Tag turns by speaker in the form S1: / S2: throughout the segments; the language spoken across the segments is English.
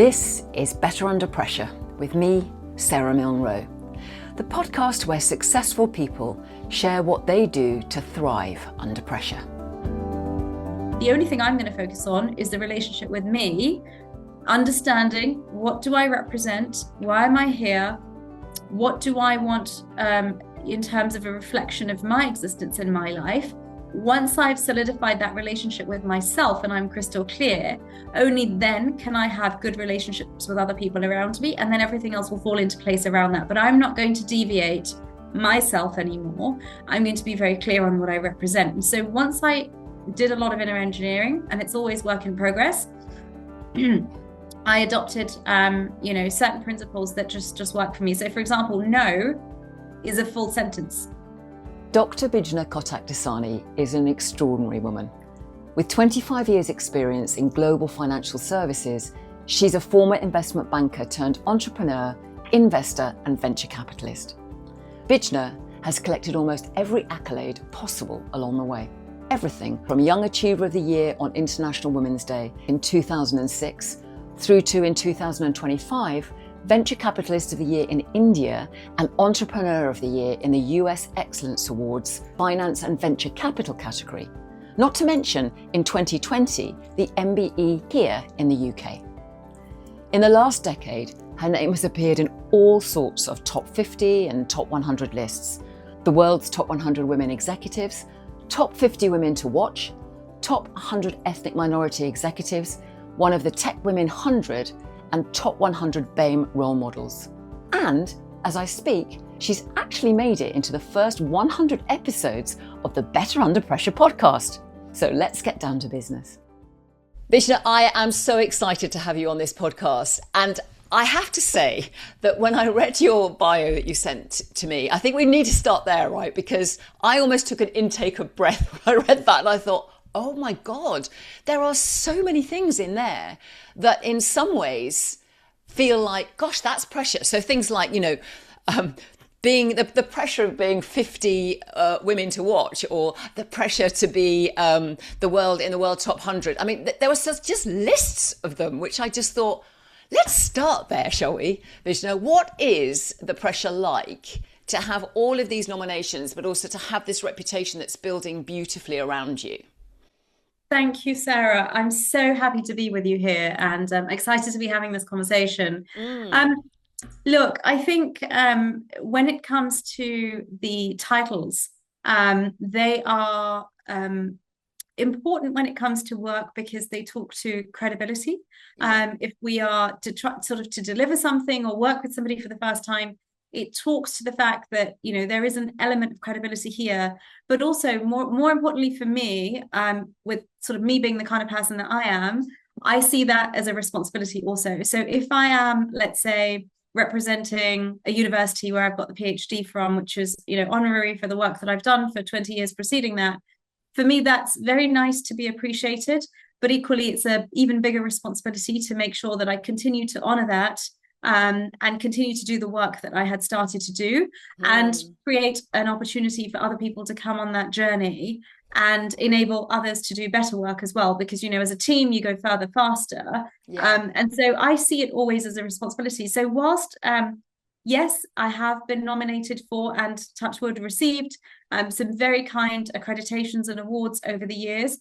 S1: This is Better Under Pressure with me, Sara Milne, the podcast where successful people share what they do to thrive under pressure.
S2: The only thing I'm going to focus on is the relationship with me, understanding what do I represent, why am I here, what do I want in terms of a reflection of my existence in my life. Once I've solidified that relationship with myself and I'm crystal clear, only then can I have good relationships with other people around me, and then everything else will fall into place around that. But I'm not going to deviate myself anymore. I'm going to be very clear on what I represent. And so once I did a lot of inner engineering, and it's always work in progress, I adopted certain principles that just work for me. So for example, no is a full sentence.
S1: Dr. Bijna Kotak Dasani is an extraordinary woman. With 25 years experience in global financial services, she's a former investment banker turned entrepreneur, investor and venture capitalist. Bijna has collected almost every accolade possible along the way. Everything from Young Achiever of the Year on International Women's Day in 2006 through to, in 2025, Venture Capitalist of the Year in India and Entrepreneur of the Year in the US Excellence Awards Finance and Venture Capital category. Not to mention, in 2020, the MBE here in the UK. In the last decade, her name has appeared in all sorts of top 50 and top 100 lists. The world's top 100 women executives, top 50 women to watch, top 100 ethnic minority executives, one of the Tech Women 100, and top 100 BAME role models. And as I speak, she's actually made it into the first 100 episodes of the Better Under Pressure podcast. So let's get down to business. Bijna, I am so excited to have you on this podcast. And I have to say that when I read your bio that you sent to me, I think we need to start there, right? Because I almost took an intake of breath when I read that and I thought, oh my God, there are so many things in there that in some ways feel like, gosh, that's pressure. So things like, being the pressure of being 50 women to watch, or the pressure to be in the world top 100. I mean, there were just lists of them, which I just thought, let's start there, shall we? Bijna, what is the pressure like to have all of these nominations, but also to have this reputation that's building beautifully around you?
S2: Thank you, Sarah. I'm so happy to be with you here, and excited to be having this conversation. Look, I think when it comes to the titles, they are important when it comes to work because they talk to credibility. If we are to try to deliver something or work with somebody for the first time, it talks to the fact that, there is an element of credibility here, but also more importantly for me, with sort of me being the kind of person that I am, I see that as a responsibility also. So if I am, let's say, representing a university where I've got the PhD from, which is, honorary for the work that I've done for 20 years preceding that, for me, that's very nice to be appreciated, but equally it's an even bigger responsibility to make sure that I continue to honor that and continue to do the work that I had started to do and create an opportunity for other people to come on that journey and enable others to do better work as well. Because, as a team, you go further, faster. And so I see it always as a responsibility. So whilst, yes, I have been nominated for and touch wood received some very kind accreditations and awards over the years.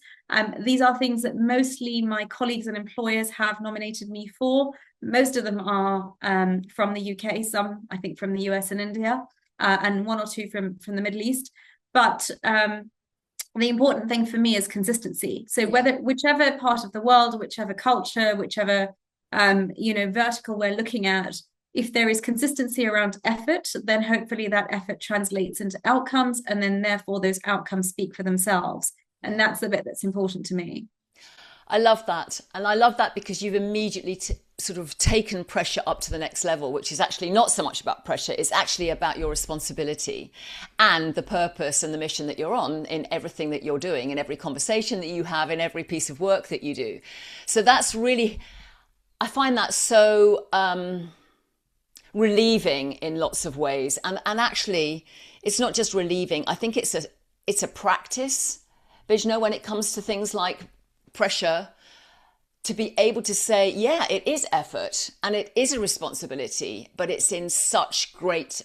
S2: These are things that mostly my colleagues and employers have nominated me for. Most of them are from the UK, some I think from the US and India, and one or two from the Middle East. But the important thing for me is consistency. So whichever part of the world, whichever culture, whichever vertical we're looking at, if there is consistency around effort, then hopefully that effort translates into outcomes, and then therefore those outcomes speak for themselves. And that's the bit that's important to me.
S1: I love that. And I love that because you've immediately sort of taken pressure up to the next level, which is actually not so much about pressure. It's actually about your responsibility and the purpose and the mission that you're on in everything that you're doing, in every conversation that you have, in every piece of work that you do. So that's really, I find that so relieving in lots of ways. And actually, it's not just relieving. I think it's a practice, Bijna, when it comes to things like pressure, to be able to say, yeah, it is effort and it is a responsibility, but it's in such great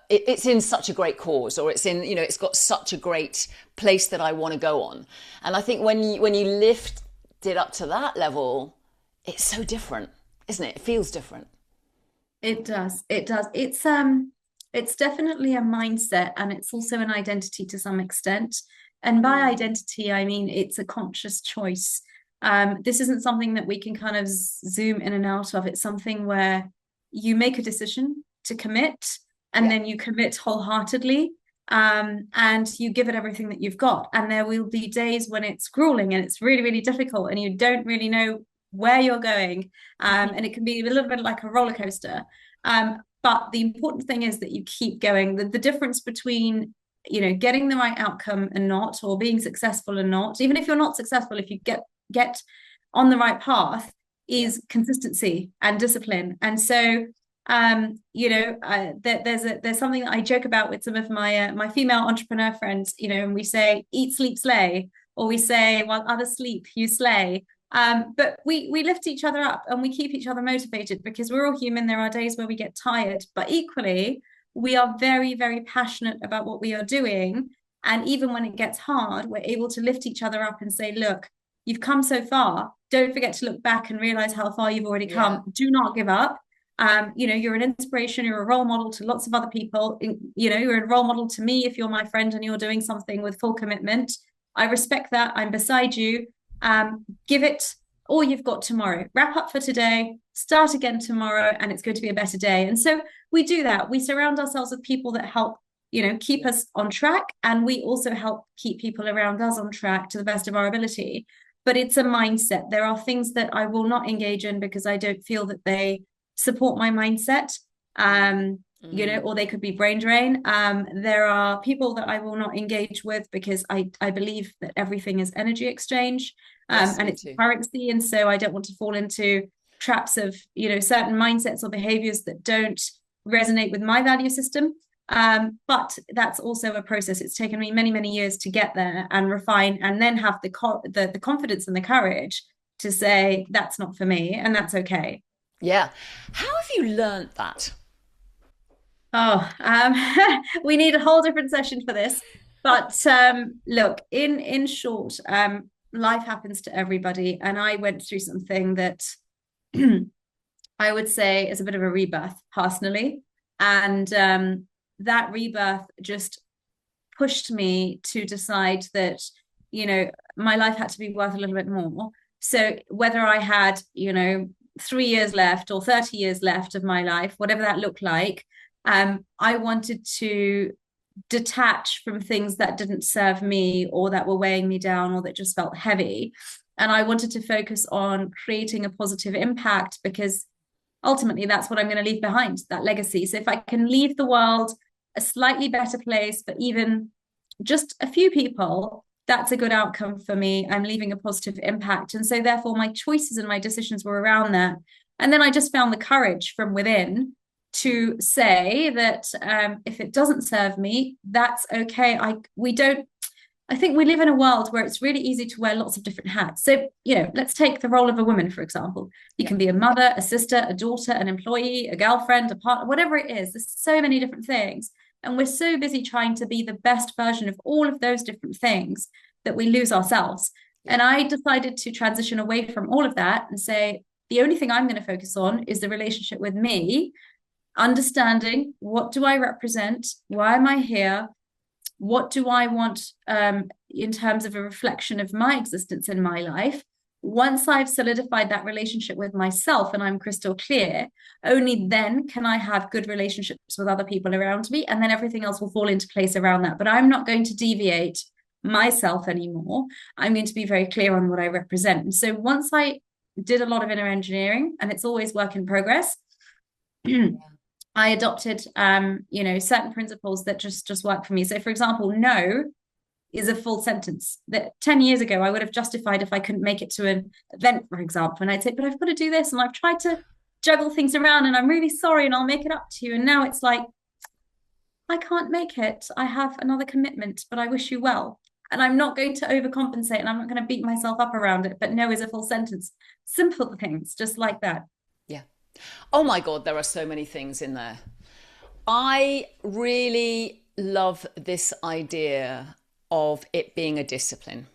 S1: it's in such a great cause, or it's in, you know, it's got such a great place that I want to go on. And I think when you lift it up to that level, it's so different, isn't it? It feels different.
S2: It does. It does. It's definitely a mindset, and it's also an identity to some extent. And by identity, I mean it's a conscious choice. This isn't something that we can kind of zoom in and out of. It's something where you make a decision to commit, and
S1: Yeah.
S2: then you commit wholeheartedly, and you give it everything that you've got. And there will be days when it's grueling and it's really, really difficult, and you don't really know where you're going. And it can be a little bit like a roller coaster. But the important thing is that you keep going. The difference between, you know, getting the right outcome and not, or being successful and not, even if you're not successful, if you get on the right path, is consistency and discipline. And so you know, there's something that I joke about with some of my my female entrepreneur friends, you know, and we say eat, sleep, slay, or we say while others sleep, you slay. But we lift each other up and we keep each other motivated, because we're all human. There are days where we get tired, but equally we are very, very passionate about what we are doing. And even when it gets hard, we're able to lift each other up and say, look, you've come so far. Don't forget to look back and realize how far you've already come. Do not give up. You know, you're an inspiration, you're a role model to lots of other people. You know, you're a role model to me if you're my friend and you're doing something with full commitment. I respect that. I'm beside you. Give it all you've got tomorrow. Wrap up for today, start again tomorrow, and it's going to be a better day. And so we do that. We surround ourselves with people that help, you know, keep us on track. And we also help keep people around us on track to the best of our ability. But it's a mindset. There are things that I will not engage in because I don't feel that they support my mindset. You know, or they could be brain drain. There are people that I will not engage with because I believe that everything is energy exchange, and it's currency. And so I don't want to fall into traps of, you know, certain mindsets or behaviors that don't resonate with my value system. But that's also a process. It's taken me many, many years to get there and refine, and then have the confidence and the courage to say that's not for me, and that's okay.
S1: Yeah. How have you learned that?
S2: Oh, we need a whole different session for this. But look, in short, life happens to everybody, and I went through something that I would say is a bit of a rebirth personally, and that rebirth just pushed me to decide that, you know, my life had to be worth a little bit more. So whether I had, you know, 3 years left or 30 years left of my life, whatever that looked like, I wanted to detach from things that didn't serve me, or that were weighing me down, or that just felt heavy. And I wanted to focus on creating a positive impact, because ultimately that's what I'm going to leave behind, that legacy. So if I can leave the world a slightly better place for even just a few people, that's a good outcome for me. I'm leaving a positive impact. And so therefore my choices and my decisions were around that. And then I just found the courage from within to say that if it doesn't serve me, that's okay. I think we live in a world where it's really easy to wear lots of different hats. So, you know, let's take the role of a woman, for example. You can be a mother, a sister, a daughter, an employee, a girlfriend, a partner, whatever it is. There's so many different things. And we're so busy trying to be the best version of all of those different things that we lose ourselves. And I decided to transition away from all of that and say, the only thing I'm going to focus on is the relationship with me, understanding what do I represent? Why am I here? What do I want in terms of a reflection of my existence in my life? Once I've solidified that relationship with myself and I'm crystal clear, only then can I have good relationships with other people around me, and then everything else will fall into place around that. But I'm not going to deviate myself anymore. I'm going to be very clear on what I represent. And so once I did a lot of inner engineering, and it's always work in progress, I adopted, you know, certain principles that just work for me. So, for example, no is a full sentence that 10 years ago I would have justified if I couldn't make it to an event, for example. And I'd say, but I've got to do this, and I've tried to juggle things around, and I'm really sorry, and I'll make it up to you. And now it's like, I can't make it. I have another commitment, but I wish you well. and I'm not going to overcompensate, and I'm not going to beat myself up around it. But no is a full sentence. Simple things, just like that.
S1: Yeah. Oh my God, there are so many things in there. I really love this idea of it being a discipline.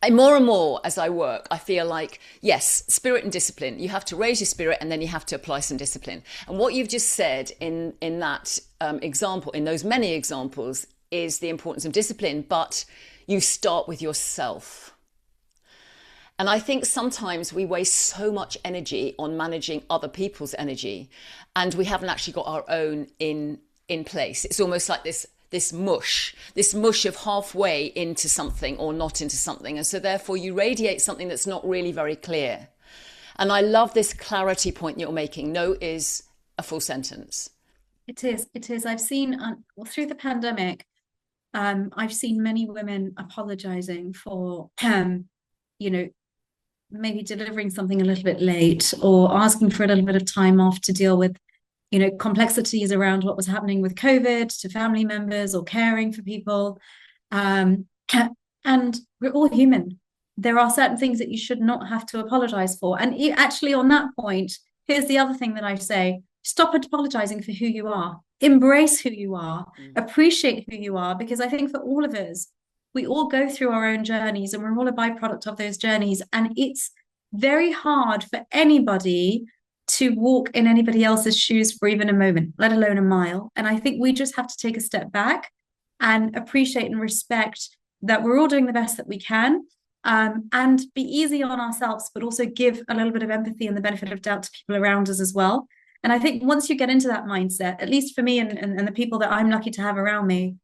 S1: And more as I work, I feel like, yes, spirit and discipline. You have to raise your spirit and then you have to apply some discipline. And what you've just said in that example, in those many examples, is the importance of discipline. But you start with yourself. And I think sometimes we waste so much energy on managing other people's energy, and we haven't actually got our own in place. It's almost like this mush of halfway into something or not into something. And so therefore you radiate something that's not really very clear. And I love this clarity point you're making. No is a full sentence.
S2: It is. I've seen, through the pandemic, I've seen many women apologizing for, maybe delivering something a little bit late, or asking for a little bit of time off to deal with, complexities around what was happening with COVID to family members, or caring for people. And we're all human. There are certain things that you should not have to apologize for. And actually, on that point, here's the other thing that I say: stop apologizing for who you are. Embrace who you are. Appreciate who you are. Because I think for all of us, we all go through our own journeys, and we're all a byproduct of those journeys. And it's very hard for anybody to walk in anybody else's shoes for even a moment, let alone a mile. And I think we just have to take a step back and appreciate and respect that we're all doing the best that we can, and be easy on ourselves, but also give a little bit of empathy and the benefit of doubt to people around us as well. And I think once you get into that mindset, at least for me and the people that I'm lucky to have around me,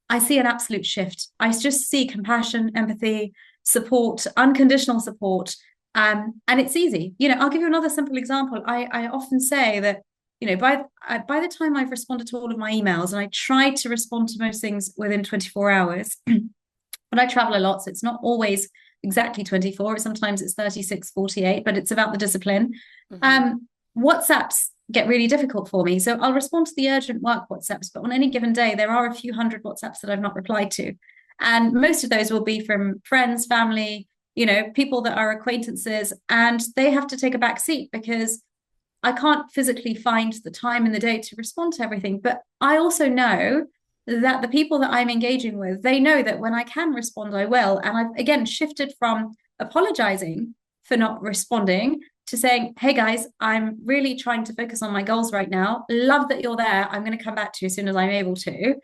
S2: I see an absolute shift. I just see compassion, empathy, support, unconditional support. And it's easy. I'll give you another simple example. I often say that, by the time I've responded to all of my emails, and I try to respond to most things within 24 hours, but I travel a lot, so it's not always exactly 24. Sometimes it's 36, 48, but it's about the discipline. WhatsApps get really difficult for me. So I'll respond to the urgent work WhatsApps, but on any given day, there are a few hundred WhatsApps that I've not replied to. And most of those will be from friends, family, people that are acquaintances, and they have to take a back seat because I can't physically find the time in the day to respond to everything. But I also know that the people that I'm engaging with, they know that when I can respond, I will. And I've, again, shifted from apologizing for not responding to saying, hey guys, I'm really trying to focus on my goals right now. Love that you're there. I'm going to come back to you as soon as I'm able to.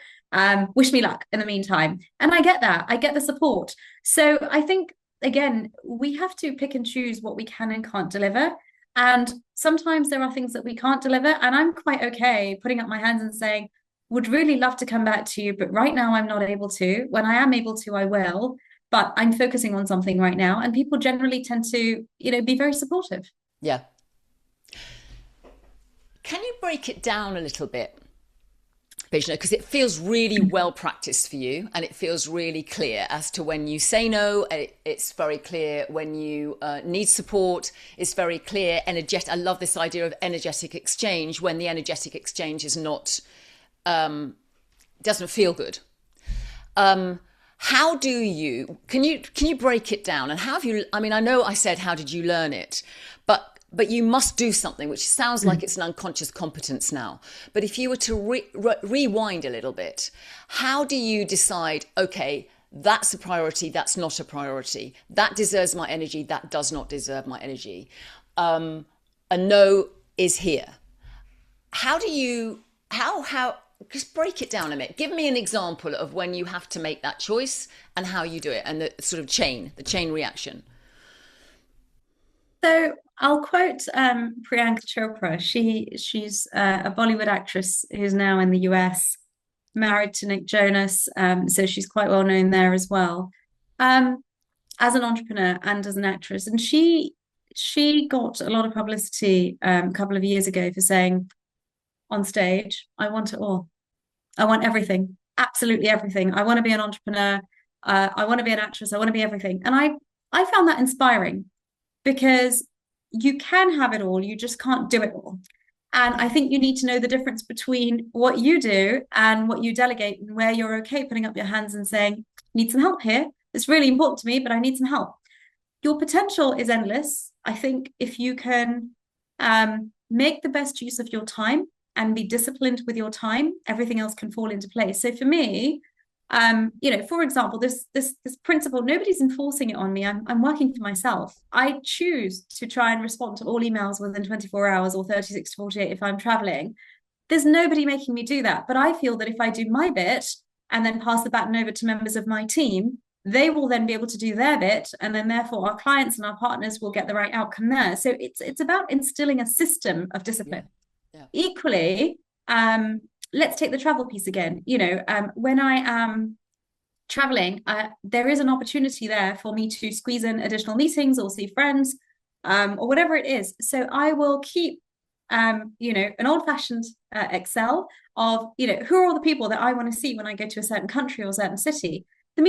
S2: Wish me luck in the meantime. And I get that. I get the support. So I think, again, we have to pick and choose what we can and can't deliver. And sometimes there are things that we can't deliver. And I'm quite okay putting up my hands and saying, would really love to come back to you, but right now I'm not able to. When I am able to, I will. But I'm focusing on something right now. And people generally tend to, be very supportive.
S1: Yeah. Can you break it down a little bit, Bijna? Because it feels really well practiced for you, and it feels really clear as to when you say no. It's very clear when you need support. It's very clear. I love this idea of energetic exchange when the energetic exchange is not, doesn't feel good. How do you, can you break it down? And how have you, I know I said, how did you learn it? But you must do something, which sounds like it's an unconscious competence now. But if you were to rewind a little bit, how do you decide, okay, that's a priority, that's not a priority, that deserves my energy, that does not deserve my energy? A no is here. How do you, just break it down a bit. Give me an example of when you have to make that choice and how you do it, and the sort of the chain reaction.
S2: So I'll quote Priyanka Chopra. She's a Bollywood actress who's now in the US, married to Nick Jonas. So she's quite well known there as well, as an entrepreneur and as an actress. And she got a lot of publicity a couple of years ago for saying on stage, I want it all. I want everything, absolutely everything. I want to be an entrepreneur. I want to be an actress. I want to be everything. And I found that inspiring, because you can have it all, you just can't do it all. And I think you need to know the difference between what you do and what you delegate, and where you're okay putting up your hands and saying, need some help here. It's really important to me, but I need some help. Your potential is endless. I think if you can make the best use of your time and be disciplined with your time, everything else can fall into place. So for me, for example, this principle, nobody's enforcing it on me. I'm working for myself. I choose to try and respond to all emails within 24 hours or 36 to 48 if I'm traveling. There's nobody making me do that. But I feel that if I do my bit and then pass the baton over to members of my team, they will then be able to do their bit, and then therefore our clients and our partners will get the right outcome there. So it's about instilling a system of discipline. Yeah. Equally, let's take the travel piece again. When I am traveling, there is an opportunity there for me to squeeze in additional meetings or see friends, or whatever it is. So I will keep an old-fashioned Excel of who are all the people that I want to see when I go to a certain country or a certain city. The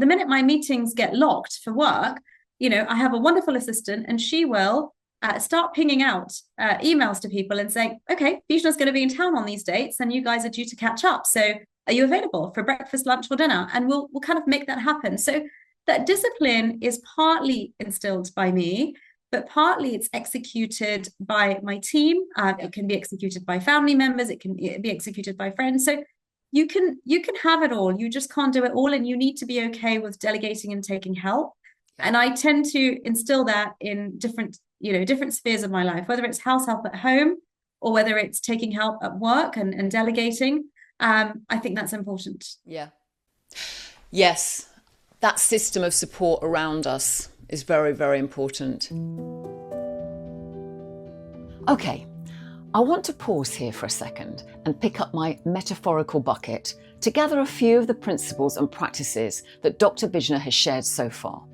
S2: minute my meetings get locked for work, I have a wonderful assistant, and she will start pinging out emails to people and saying, okay, Bijna's going to be in town on these dates and you guys are due to catch up. So are you available for breakfast, lunch, or dinner? And we'll kind of make that happen. So that discipline is partly instilled by me, but partly it's executed by my team. It can be executed by family members. It can be executed by friends. So you can have it all. You just can't do it all. And you need to be okay with delegating and taking help. And I tend to instill that in different spheres of my life, whether it's house help at home or whether it's taking help at work and delegating. I think that's important.
S1: Yeah. Yes. That system of support around us is very, very important. Okay. I want to pause here for a second and pick up my metaphorical bucket to gather a few of the principles and practices that Dr. Bijna has shared so far.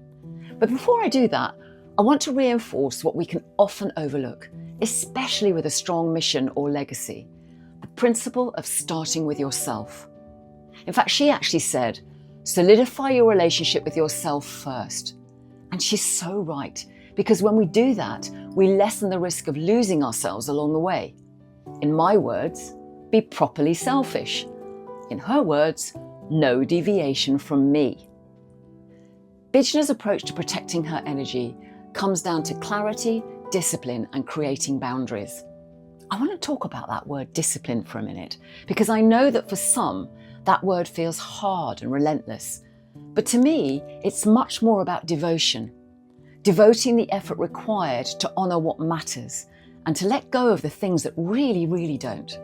S1: But before I do that, I want to reinforce what we can often overlook, especially with a strong mission or legacy, the principle of starting with yourself. In fact, she actually said, solidify your relationship with yourself first. And she's so right. Because when we do that, we lessen the risk of losing ourselves along the way. In my words, be properly selfish. In her words, no deviation from me. Bijna's approach to protecting her energy comes down to clarity, discipline, and creating boundaries. I want to talk about that word discipline for a minute, because I know that for some, that word feels hard and relentless. But to me, it's much more about devotion. Devoting the effort required to honour what matters and to let go of the things that really, really don't.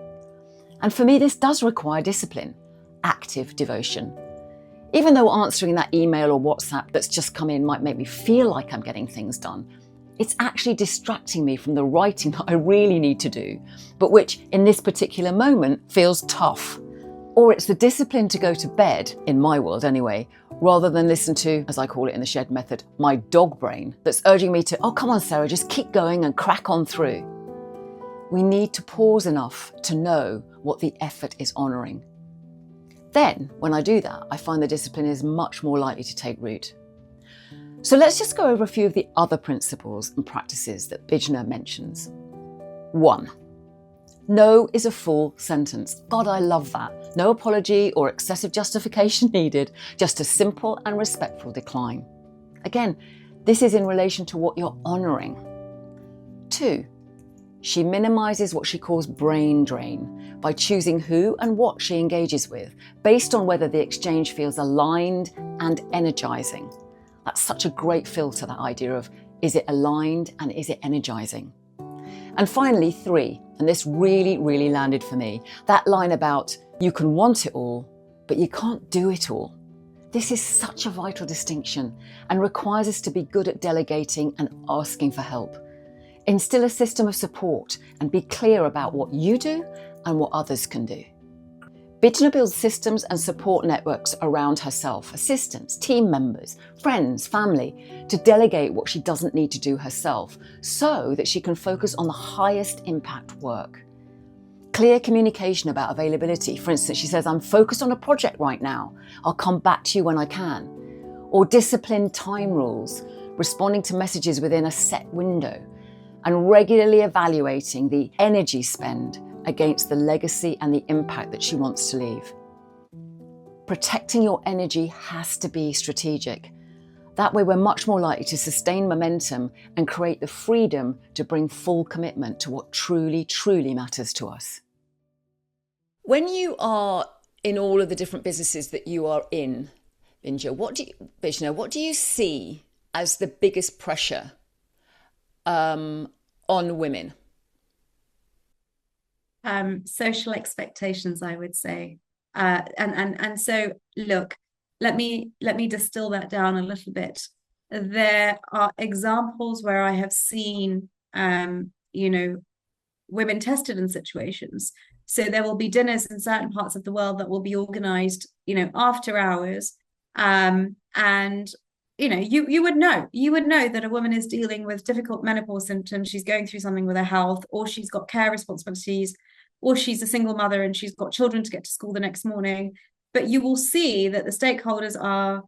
S1: And for me, this does require discipline, active devotion. Even though answering that email or WhatsApp that's just come in might make me feel like I'm getting things done, it's actually distracting me from the writing that I really need to do, but which in this particular moment feels tough. Or it's the discipline to go to bed, in my world anyway, rather than listen to, as I call it in the shed method, my dog brain that's urging me to, oh, come on, Sarah, just keep going and crack on through. We need to pause enough to know what the effort is honouring. Then, when I do that, I find the discipline is much more likely to take root. So let's just go over a few of the other principles and practices that Bijna mentions. 1. No is a full sentence. God, I love that. No apology or excessive justification needed, just a simple and respectful decline. Again, this is in relation to what you're honouring. 2, she minimises what she calls brain drain by choosing who and what she engages with, based on whether the exchange feels aligned and energising. That's such a great filter, that idea of, is it aligned and is it energising? And finally, 3, and this really, really landed for me, that line about you can want it all, but you can't do it all. This is such a vital distinction and requires us to be good at delegating and asking for help. Instill a system of support and be clear about what you do and what others can do. Bijna builds systems and support networks around herself, assistants, team members, friends, family, to delegate what she doesn't need to do herself so that she can focus on the highest impact work. Clear communication about availability. For instance, she says, I'm focused on a project right now. I'll come back to you when I can. Or disciplined time rules, responding to messages within a set window, and regularly evaluating the energy spend against the legacy and the impact that she wants to leave. protecting your energy has to be strategic. That way we're much more likely to sustain momentum and create the freedom to bring full commitment to what truly, truly matters to us. When you are in all of the different businesses that you are in, Bijna, what do you see as the biggest pressure on women?
S2: Social expectations, I would say. And so look, let me distill that down a little bit. There are examples where I have seen women tested in situations. So there will be dinners in certain parts of the world that will be organized, after hours. And you would know that a woman is dealing with difficult menopause symptoms, she's going through something with her health, or she's got care responsibilities, or she's a single mother and she's got children to get to school the next morning. But you will see that the stakeholders are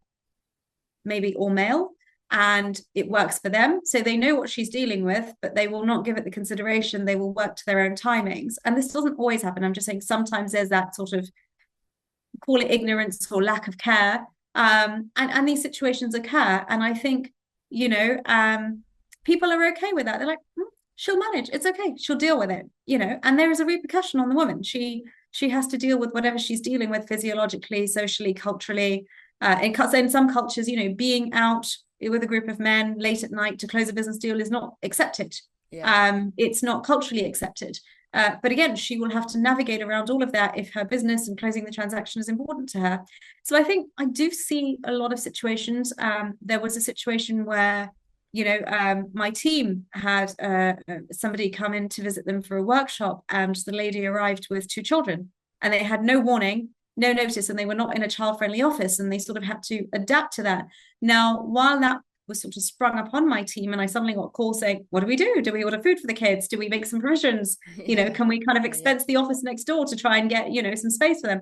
S2: maybe all male, and it works for them. So they know what she's dealing with, but they will not give it the consideration. They will work to their own timings. And this doesn't always happen. I'm just saying sometimes there's that sort of, call it ignorance or lack of care. And these situations occur. And I think, people are okay with that. They're like, she'll manage. It's okay. She'll deal with it, and there is a repercussion on the woman. She has to deal with whatever she's dealing with physiologically, socially, culturally. In some cultures, being out with a group of men late at night to close a business deal is not accepted. Yeah. It's not culturally accepted. But again, she will have to navigate around all of that if her business and closing the transaction is important to her. So I think I do see a lot of situations. There was a situation where, my team had somebody come in to visit them for a workshop, and the lady arrived with 2 children, and they had no warning, no notice, and they were not in a child-friendly office, and they sort of had to adapt to that. Now, while that was sort of sprung upon my team, and I suddenly got calls saying, what do we do? Do we order food for the kids? Do we make some provisions? Can we kind of expense the office next door to try and get, some space for them?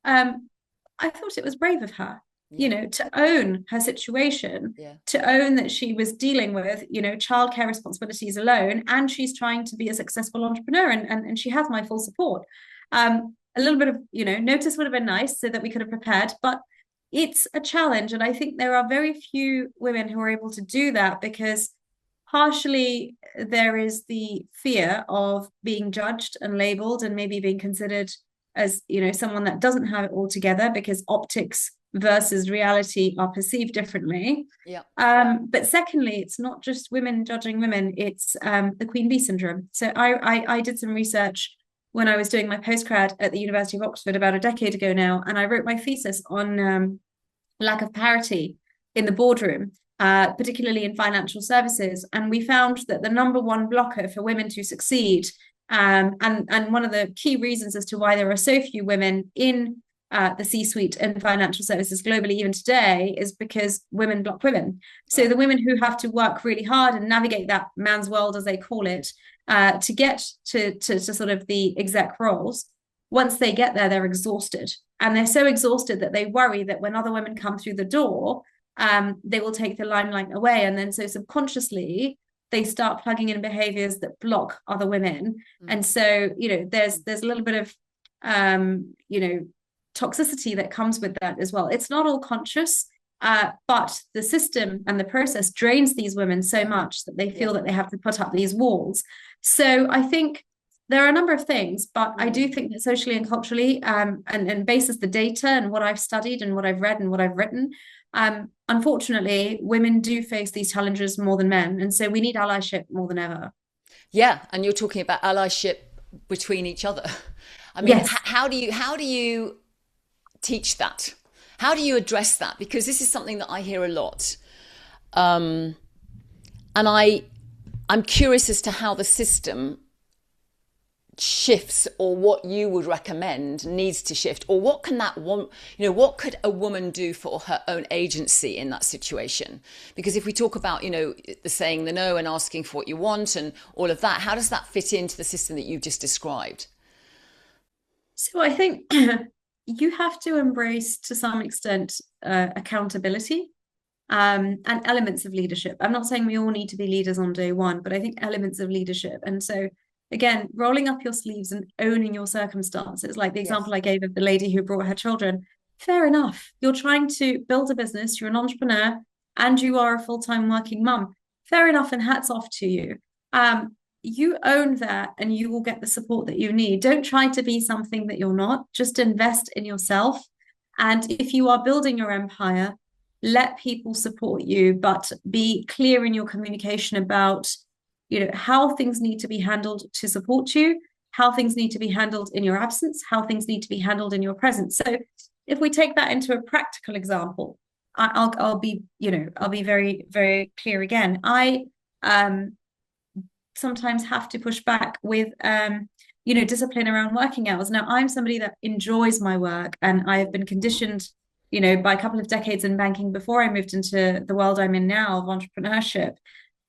S2: I thought it was brave of her, to own her situation, to own that she was dealing with, childcare responsibilities alone, and she's trying to be a successful entrepreneur, and she has my full support. A little bit of, notice would have been nice so that we could have prepared, but it's a challenge. And I think there are very few women who are able to do that, because partially there is the fear of being judged and labeled and maybe being considered as, someone that doesn't have it all together, because optics versus reality are perceived differently. But secondly, it's not just women judging women, it's the Queen Bee syndrome. So I did some research when I was doing my postgrad at the University of Oxford about a decade ago now, and I wrote my thesis on lack of parity in the boardroom, particularly in financial services. And we found that the number one blocker for women to succeed, and one of the key reasons as to why there are so few women in the C-suite in financial services globally even today, is because women block women. So the women who have to work really hard and navigate that man's world, as they call it, to get to sort of the exec roles, once they get there, they're exhausted. And they're so exhausted that they worry that when other women come through the door, they will take the limelight away. And then so subconsciously, they start plugging in behaviors that block other women. And so, there's a little bit of, toxicity that comes with that as well. It's not all conscious, but the system and the process drains these women so much that they feel that they have to put up these walls. So I think there are a number of things, but I do think that socially and culturally, and basis the data and what I've studied and what I've read and what I've written, unfortunately, women do face these challenges more than men. And so we need allyship more than ever.
S1: Yeah. And you're talking about allyship between each other. I mean, yes. How do you teach that? How do you address that? Because this is something that I hear a lot. And I'm curious as to how the system shifts, or what you would recommend needs to shift, or what can that one, what could a woman do for her own agency in that situation? Because if we talk about, the saying the no and asking for what you want and all of that, how does that fit into the system that you've just described?
S2: So I think you have to embrace, to some extent, accountability and elements of leadership. I'm not saying we all need to be leaders on day one, but I think elements of leadership. And so, again, rolling up your sleeves and owning your circumstances, like the example I gave of the lady who brought her children, Fair enough. You're trying to build a business, you're an entrepreneur, and you are a full-time working mum. Fair enough, and hats off to you. You own that and you will get the support that you need. Don't try to be something that you're not. Just invest in yourself. And if you are building your empire, let people support you, but be clear in your communication about, how things need to be handled to support you, how things need to be handled in your absence, how things need to be handled in your presence. So if we take that into a practical example, I'll be very, very clear again. I sometimes have to push back with discipline around working hours. Now, I'm somebody that enjoys my work, and I have been conditioned, by a couple of decades in banking before I moved into the world I'm in now of entrepreneurship,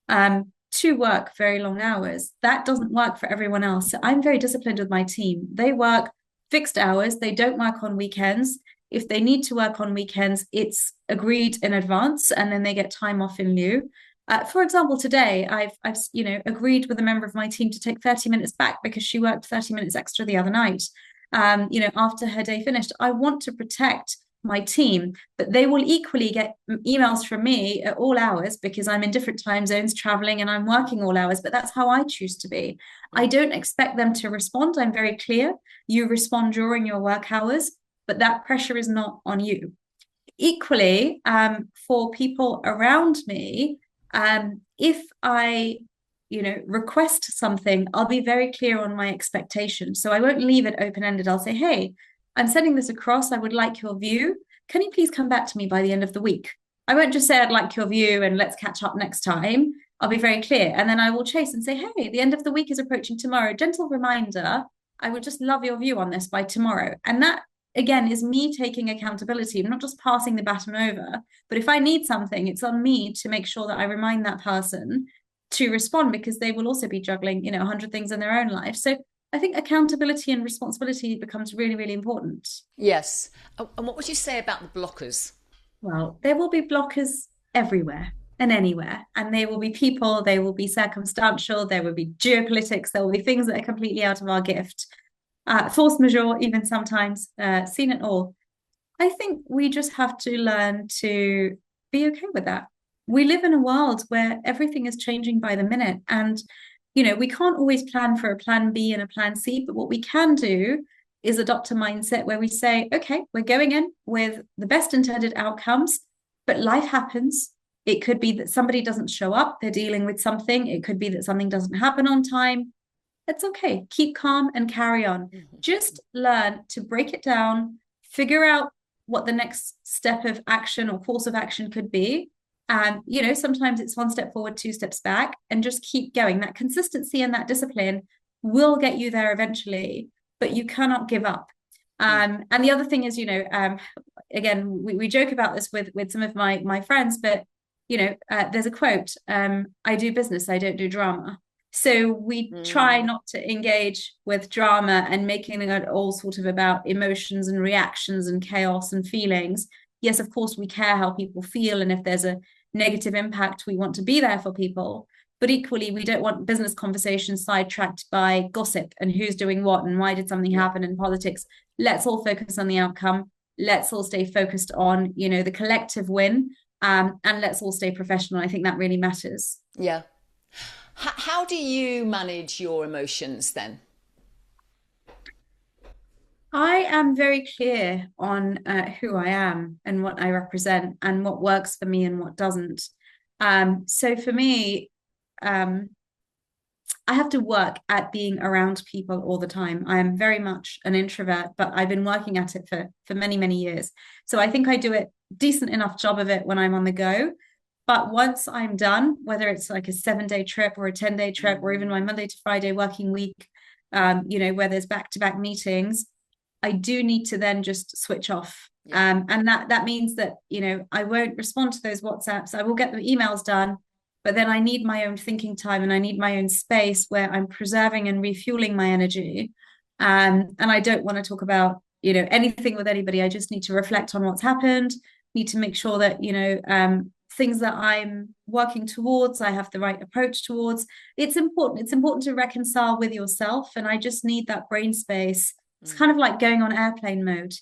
S2: to work very long hours. That doesn't work for everyone else. So I'm very disciplined with my team. They work fixed hours. They don't work on weekends. If they need to work on weekends, it's agreed in advance, and then they get time off in lieu. For example, today I've agreed with a member of my team to take 30 minutes back because she worked 30 minutes extra the other night. After her day finished. I want to protect my team, but they will equally get emails from me at all hours because I'm in different time zones traveling and I'm working all hours, but that's how I choose to be. I don't expect them to respond. I'm very clear. You respond during your work hours, but that pressure is not on you. Equally, for people around me, if I request something, I'll be very clear on my expectations. So I won't leave it open-ended. I'll say, hey, I'm sending this across. I would like your view. Can you please come back to me by the end of the week? I won't just say I'd like your view and let's catch up next time. I'll be very clear. And then I will chase and say, hey, the end of the week is approaching tomorrow. Gentle reminder, I would just love your view on this by tomorrow. And that, again, is me taking accountability. I'm not just passing the baton over, but if I need something, it's on me to make sure that I remind that person to respond, because they will also be juggling, 100 things in their own life. So I think accountability and responsibility becomes really, really important.
S1: Yes. And what would you say about the blockers?
S2: Well, there will be blockers everywhere and anywhere. And they will be people, they will be circumstantial, there will be geopolitics, there will be things that are completely out of our gift. Force majeure, even sometimes, seen it all. I think we just have to learn to be okay with that. We live in a world where everything is changing by the minute. And we can't always plan for a plan B and a plan C, but what we can do is adopt a mindset where we say, okay, we're going in with the best intended outcomes, but life happens. It could be that somebody doesn't show up, they're dealing with something. It could be that something doesn't happen on time. It's okay. Keep calm and carry on. Mm-hmm. Just learn to break it down, figure out what the next step of action or course of action could be. And, sometimes it's one step forward, two steps back, and just keep going. That consistency and that discipline will get you there eventually, but you cannot give up. And the other thing is, again, we joke about this with some of my friends, but, there's a quote, I do business, I don't do drama. So we try not to engage with drama and making it all sort of about emotions and reactions and chaos and feelings. Yes, of course, we care how people feel. And if there's a negative impact, we want to be there for people. But equally, we don't want business conversations sidetracked by gossip and who's doing what and why did something happen in politics. Let's all focus on the outcome. Let's all stay focused on, the collective win. And let's all stay professional. I think that really matters.
S1: Yeah. How do you manage your emotions then?
S2: I am very clear on who I am and what I represent and what works for me and what doesn't. So for me, I have to work at being around people all the time. I am very much an introvert, but I've been working at it for many, many years. So I think I do a decent enough job of it when I'm on the go. But once I'm done, whether it's like a 7-day trip or a 10-day trip or even my Monday to Friday working week, where there's back-to-back meetings, I do need to then just switch off. Yeah. And that means that, I won't respond to those WhatsApps. I will get the emails done, but then I need my own thinking time and I need my own space where I'm preserving and refueling my energy. And I don't want to talk about, anything with anybody. I just need to reflect on what's happened, need to make sure that, things that I'm working towards, I have the right approach towards. It's important. It's important to reconcile with yourself. And I just need that brain space. It's kind of like going on airplane mode.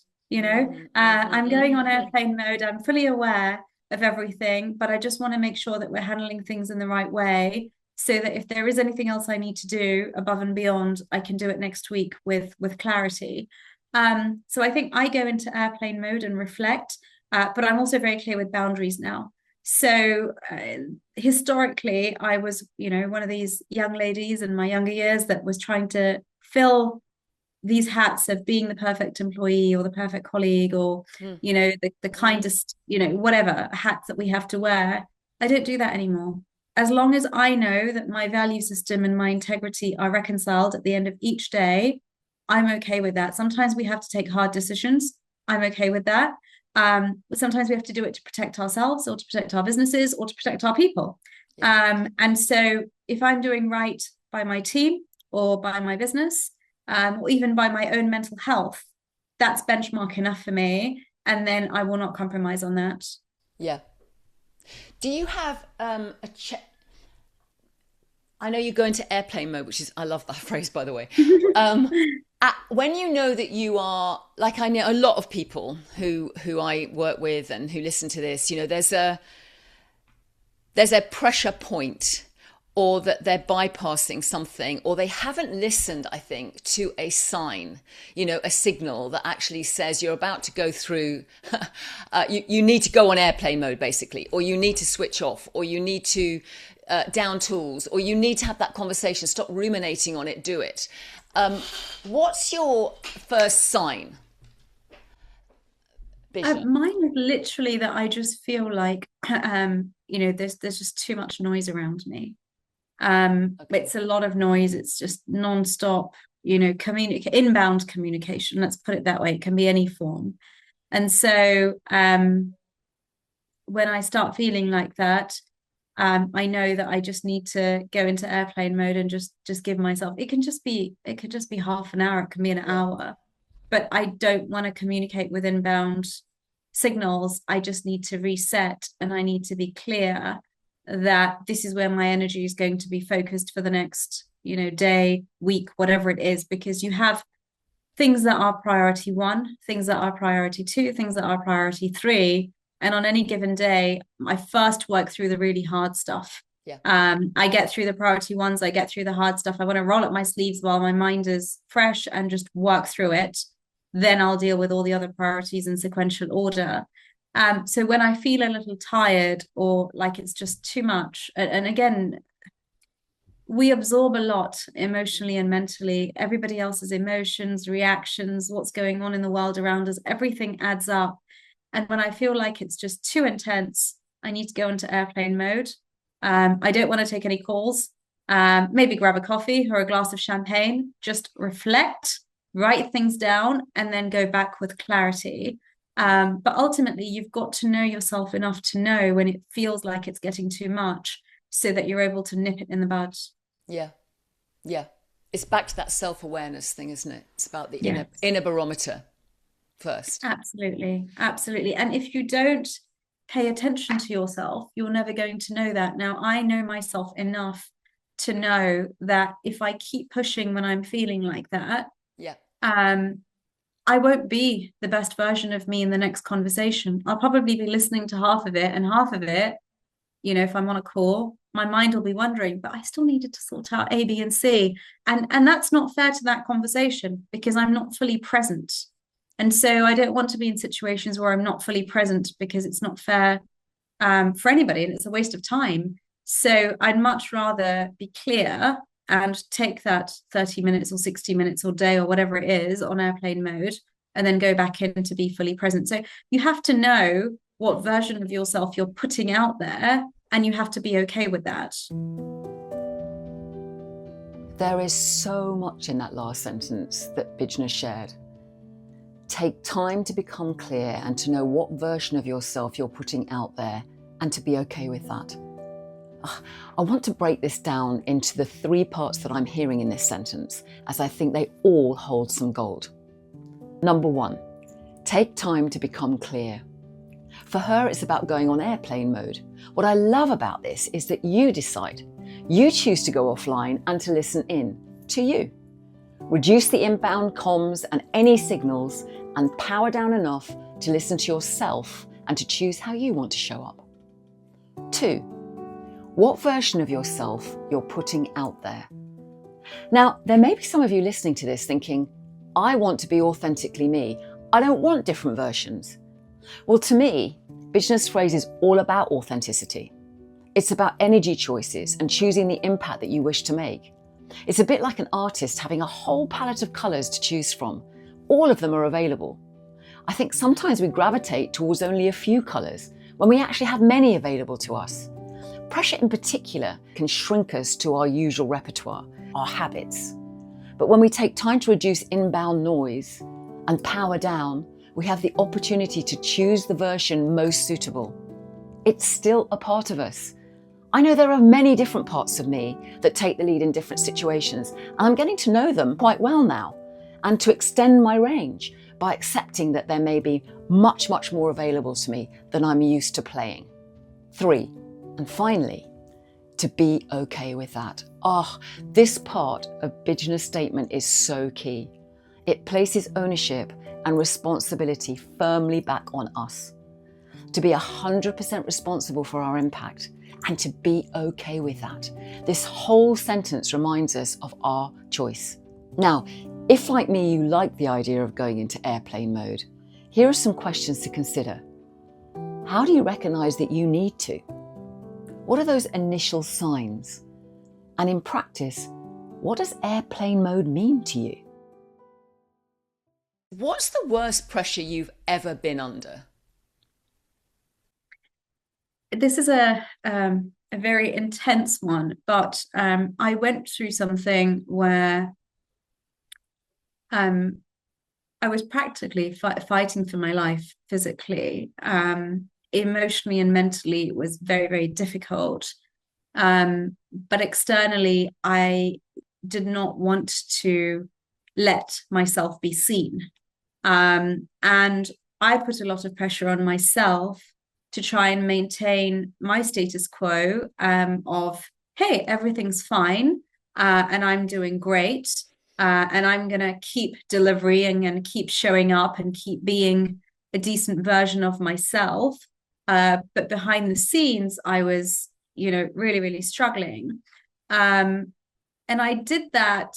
S2: I'm going on airplane mode. I'm fully aware of everything, but I just want to make sure that we're handling things in the right way so that if there is anything else I need to do above and beyond, I can do it next week with clarity. So I think I go into airplane mode and reflect, but I'm also very clear with boundaries now. So historically, I was, one of these young ladies in my younger years that was trying to fill these hats of being the perfect employee or the perfect colleague or, the kindest, whatever hats that we have to wear. I don't do that anymore. As long as I know that my value system and my integrity are reconciled at the end of each day, I'm okay with that. Sometimes we have to take hard decisions. I'm okay with that. But sometimes we have to do it to protect ourselves or to protect our businesses or to protect our people. Yeah. And so if I'm doing right by my team or by my business, or even by my own mental health, that's benchmark enough for me. And then I will not compromise on that.
S1: Yeah. Do you have I know you go into airplane mode, which is, I love that phrase, by the way. When you know that you are, like I know a lot of people who I work with and who listen to this, there's a pressure point, or that they're bypassing something, or they haven't listened, I think, to a sign, a signal that actually says you're about to go through, you need to go on airplane mode, basically, or you need to switch off, or you need to down tools, or you need to have that conversation, stop ruminating on it, do it. What's your first sign?
S2: Mine is literally that I just feel like, there's just too much noise around me. Okay. It's a lot of noise. It's just non-stop, inbound communication. Let's put it that way. It can be any form. And so when I start feeling like that, I know that I just need to go into airplane mode and just give myself, it could just be half an hour. It can be an hour, but I don't want to communicate with inbound signals. I just need to reset, and I need to be clear that this is where my energy is going to be focused for the next, day, week, whatever it is, because you have things that are priority 1, things that are priority 2, things that are priority 3. And on any given day, I first work through the really hard stuff. Yeah. I get through the priority ones, I get through the hard stuff. I want to roll up my sleeves while my mind is fresh and just work through it. Then I'll deal with all the other priorities in sequential order. So when I feel a little tired or like it's just too much, and again, we absorb a lot emotionally and mentally. Everybody else's emotions, reactions, what's going on in the world around us, everything adds up. And when I feel like it's just too intense, I need to go into airplane mode. I don't want to take any calls. Maybe grab a coffee or a glass of champagne, just reflect, write things down, and then go back with clarity. But ultimately, you've got to know yourself enough to know when it feels like it's getting too much so that you're able to nip it in the bud.
S1: Yeah. Yeah. It's back to that self-awareness thing, isn't it? It's about the inner barometer first.
S2: Absolutely. Absolutely. And if you don't pay attention to yourself, you're never going to know that. Now, I know myself enough to know that if I keep pushing when I'm feeling like that, I won't be the best version of me in the next conversation. I'll probably be listening to half of it, and half of it, if I'm on a call, my mind will be wondering, but I still needed to sort out A, B, and C. And that's not fair to that conversation because I'm not fully present. And so I don't want to be in situations where I'm not fully present because it's not fair for anybody and it's a waste of time. So I'd much rather be clear and take that 30 minutes or 60 minutes or day or whatever it is on airplane mode and then go back in to be fully present. So you have to know what version of yourself you're putting out there, and you have to be okay with that.
S1: There is so much in that last sentence that Bijna shared. Take time to become clear and to know what version of yourself you're putting out there and to be okay with that. I want to break this down into the 3 parts that I'm hearing in this sentence, as I think they all hold some gold. Number 1, take time to become clear. For her, it's about going on airplane mode. What I love about this is that you decide. You choose to go offline and to listen in to you. Reduce the inbound comms and any signals and power down enough to listen to yourself and to choose how you want to show up. 2, what version of yourself you're putting out there. Now, there may be some of you listening to this thinking, I want to be authentically me. I don't want different versions. Well, to me, Bijna's phrase is all about authenticity. It's about energy choices and choosing the impact that you wish to make. It's a bit like an artist having a whole palette of colours to choose from. All of them are available. I think sometimes we gravitate towards only a few colours when we actually have many available to us. Pressure in particular can shrink us to our usual repertoire, our habits. But when we take time to reduce inbound noise and power down, we have the opportunity to choose the version most suitable. It's still a part of us. I know there are many different parts of me that take the lead in different situations, and I'm getting to know them quite well now, and to extend my range by accepting that there may be much, much more available to me than I'm used to playing. 3, and finally, to be okay with that. This part of Bijna's statement is so key. It places ownership and responsibility firmly back on us. To be 100% responsible for our impact and to be okay with that. This whole sentence reminds us of our choice. Now, if like me, you like the idea of going into airplane mode, here are some questions to consider. How do you recognize that you need to? What are those initial signs? And in practice, what does airplane mode mean to you? What's the worst pressure you've ever been under?
S2: This is a very intense one, but I went through something where I was practically fighting for my life physically. Emotionally and mentally, it was very, very difficult. But externally, I did not want to let myself be seen. And I put a lot of pressure on myself to try and maintain my status quo of, hey, everything's fine, and I'm doing great, and I'm going to keep delivering and keep showing up and keep being a decent version of myself. But behind the scenes, I was, really, really struggling. And I did that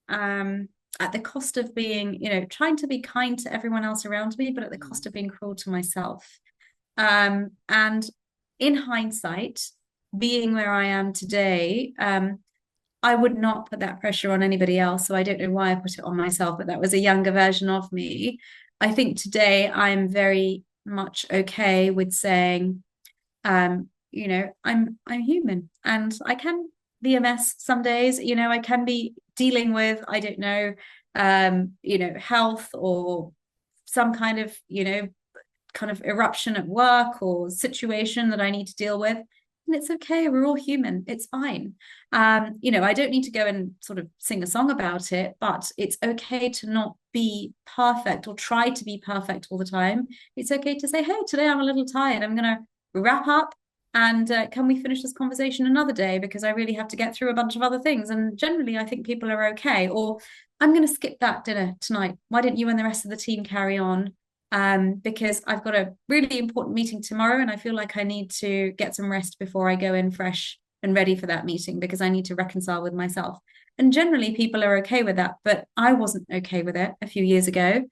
S2: at the cost of being, trying to be kind to everyone else around me, but at the cost of being cruel to myself. And in hindsight, being where I am today, I would not put that pressure on anybody else. So I don't know why I put it on myself, but that was a younger version of me. I think today I'm very much okay with saying, I'm human and I can be a mess some days. I can be dealing with, I don't know, health or some kind of, eruption at work or situation that I need to deal with. And it's okay. We're all human. It's fine. I don't need to go and sort of sing a song about it, but it's okay to not be perfect or try to be perfect all the time. It's okay to say, hey, today I'm a little tired. I'm going to wrap up and can we finish this conversation another day? Because I really have to get through a bunch of other things. And generally, I think people are okay. Or I'm going to skip that dinner tonight. Why don't you and the rest of the team carry on? Because I've got a really important meeting tomorrow and I feel like I need to get some rest before I go in fresh and ready for that meeting because I need to reconcile with myself. And generally people are okay with that, but I wasn't okay with it a few years ago.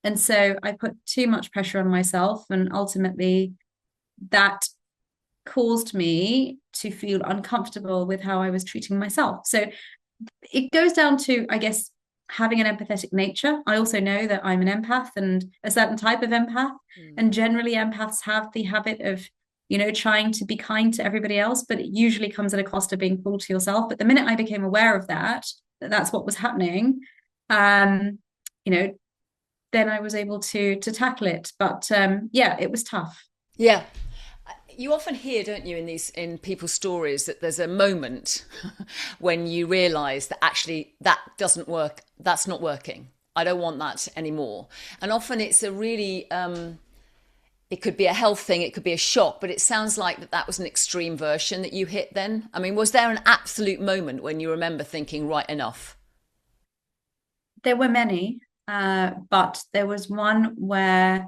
S2: And so I put too much pressure on myself and ultimately that caused me to feel uncomfortable with how I was treating myself. So it goes down to, I guess, having an empathetic nature. I also know that I'm an empath and a certain type of empath. And generally empaths have the habit of, trying to be kind to everybody else, but it usually comes at a cost of being cruel to yourself. But the minute I became aware of that's what was happening, then I was able to tackle it. But it was tough.
S1: Yeah. You often hear, don't you, in people's stories that there's a moment when you realise that actually that doesn't work, that's not working. I don't want that anymore. And often it's a really, it could be a health thing, it could be a shock, but it sounds like that was an extreme version that you hit then. I mean, was there an absolute moment when you remember thinking, right, enough?
S2: There were many. But there was one where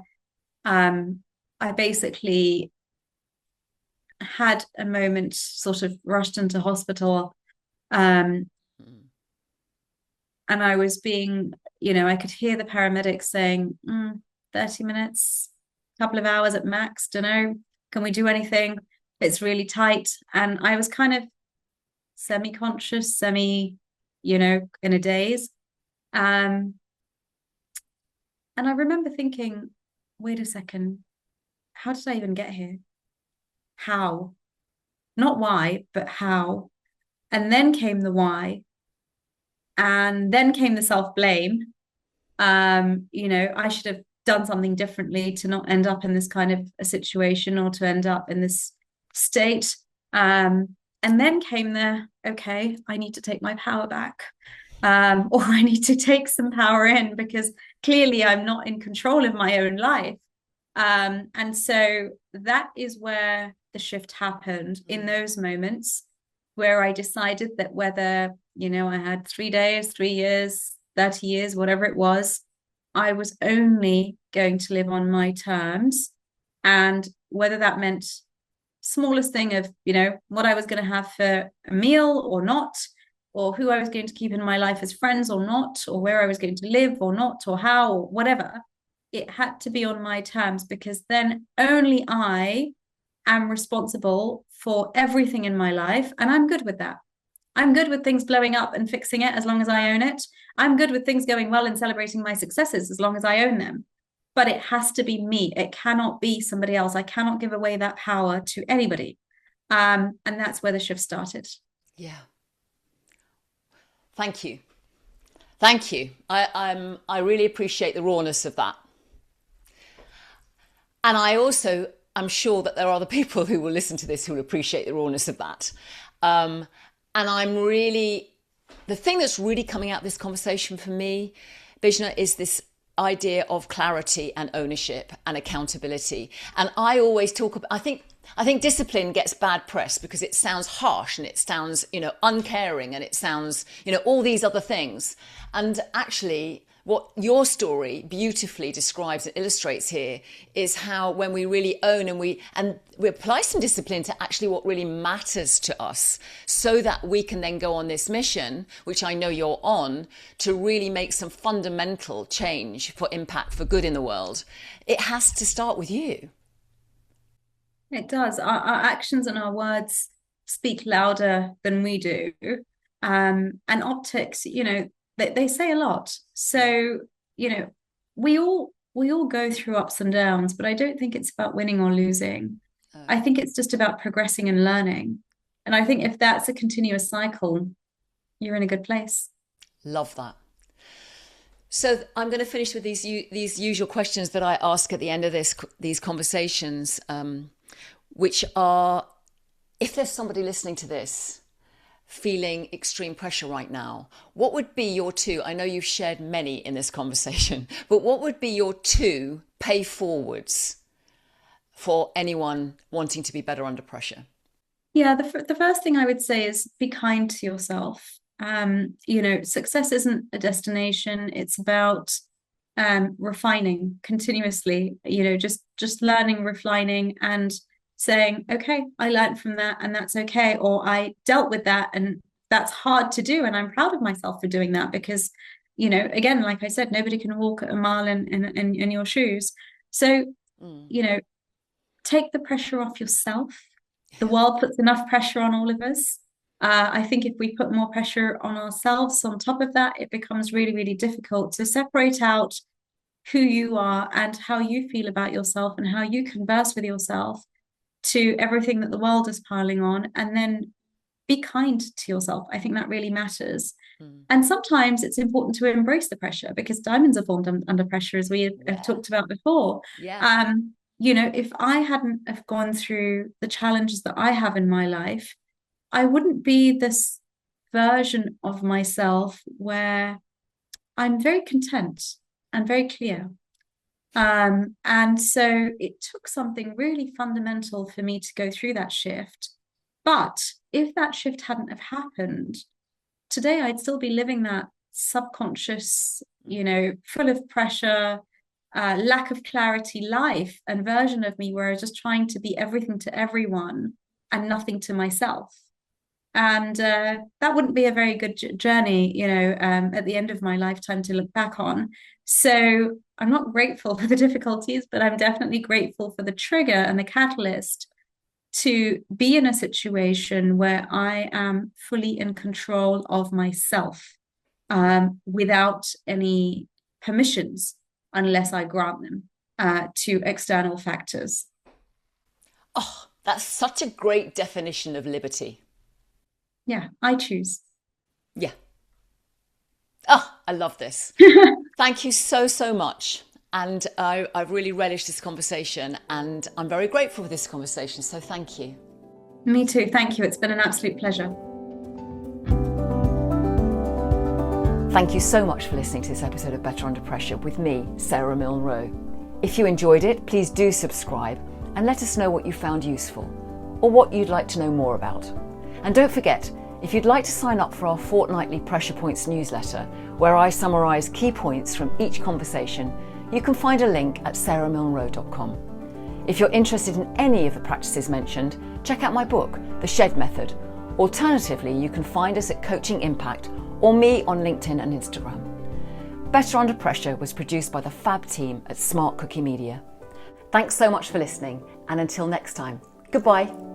S2: I basically had a moment, sort of rushed into hospital, and I was being, I could hear the paramedics saying, 30 minutes, couple of hours at max, don't know, can we do anything? It's really tight. And I was kind of semi-conscious, in a daze. And I remember thinking, wait a second, how did I even get here? How? Not why, but how? And then came the why. And then came the self-blame. I should have done something differently to not end up in this kind of a situation, or to end up in this state. And then came okay, I need to take my power back. Or I need to take some power in, because clearly I'm not in control of my own life. And so that is where the shift happened, in those moments where I decided that whether, I had 3 days, 3 years, 30 years, whatever it was, I was only going to live on my terms. And whether that meant smallest thing of, what I was going to have for a meal or not, or who I was going to keep in my life as friends or not, or where I was going to live or not, or how, or whatever, it had to be on my terms, because then only I am responsible for everything in my life. And I'm good with that. I'm good with things blowing up and fixing it as long as I own it. I'm good with things going well and celebrating my successes as long as I own them. But it has to be me. It cannot be somebody else. I cannot give away that power to anybody. And that's where the shift started.
S1: Yeah. Thank you. Thank you. I really appreciate the rawness of that. And I'm sure that there are other people who will listen to this who will appreciate the rawness of that. And the thing that's really coming out of this conversation for me, Bijna, is this idea of clarity and ownership and accountability. And I always talk about, I think discipline gets bad press because it sounds harsh and it sounds, uncaring, and it sounds, all these other things. And actually, what your story beautifully describes and illustrates here is how, when we really own and we apply some discipline to actually what really matters to us, so that we can then go on this mission, which I know you're on, to really make some fundamental change for impact, for good in the world. It has to start with you.
S2: It does. Our actions and our words speak louder than we do. And optics, they say a lot. So, we all go through ups and downs, but I don't think it's about winning or losing. I think it's just about progressing and learning. And I think if that's a continuous cycle, you're in a good place.
S1: Love that. So I'm going to finish with these usual questions that I ask at the end of these conversations, which are, if there's somebody listening to this feeling extreme pressure right now, what would be your two? I know you've shared many in this conversation, but what would be your two pay forwards for anyone wanting to be better under pressure?
S2: Yeah, the first thing I would say is be kind to yourself. Success isn't a destination. It's about refining continuously, just learning, refining, and saying, okay, I learned from that and that's okay. Or I dealt with that and that's hard to do. And I'm proud of myself for doing that, because, again, like I said, nobody can walk a mile in your shoes. So, take the pressure off yourself. The world puts enough pressure on all of us. I think if we put more pressure on ourselves on top of that, it becomes really, really difficult to separate out who you are and how you feel about yourself and how you converse with yourself to everything that the world is piling on, and then be kind to yourself. I think that really matters. And sometimes it's important to embrace the pressure, because diamonds are formed under pressure, as we have talked about before.
S1: Yeah.
S2: If I hadn't have gone through the challenges that I have in my life, I wouldn't be this version of myself where I'm very content and very clear. And so it took something really fundamental for me to go through that shift. But if that shift hadn't have happened, today I'd still be living that subconscious full of pressure, lack of clarity life and version of me where I was just trying to be everything to everyone and nothing to myself. And that wouldn't be a very good journey, at the end of my lifetime to look back on. So I'm not grateful for the difficulties, but I'm definitely grateful for the trigger and the catalyst to be in a situation where I am fully in control of myself, without any permissions, unless I grant them to external factors.
S1: Oh, that's such a great definition of liberty.
S2: Yeah, I choose.
S1: Yeah. Oh, I love this. Thank you so, so much. And I've really relished this conversation, and I'm very grateful for this conversation. So thank you.
S2: Me too. Thank you. It's been an absolute pleasure.
S1: Thank you so much for listening to this episode of Better Under Pressure with me, Sara Milne Rowe. If you enjoyed it, please do subscribe and let us know what you found useful or what you'd like to know more about. And don't forget, if you'd like to sign up for our fortnightly Pressure Points newsletter, where I summarise key points from each conversation, you can find a link at saramilnerowe.com. If you're interested in any of the practices mentioned, check out my book, The Shed Method. Alternatively, you can find us at Coaching Impact or me on LinkedIn and Instagram. Better Under Pressure was produced by the fab team at Smart Cookie Media. Thanks so much for listening, and until next time, goodbye.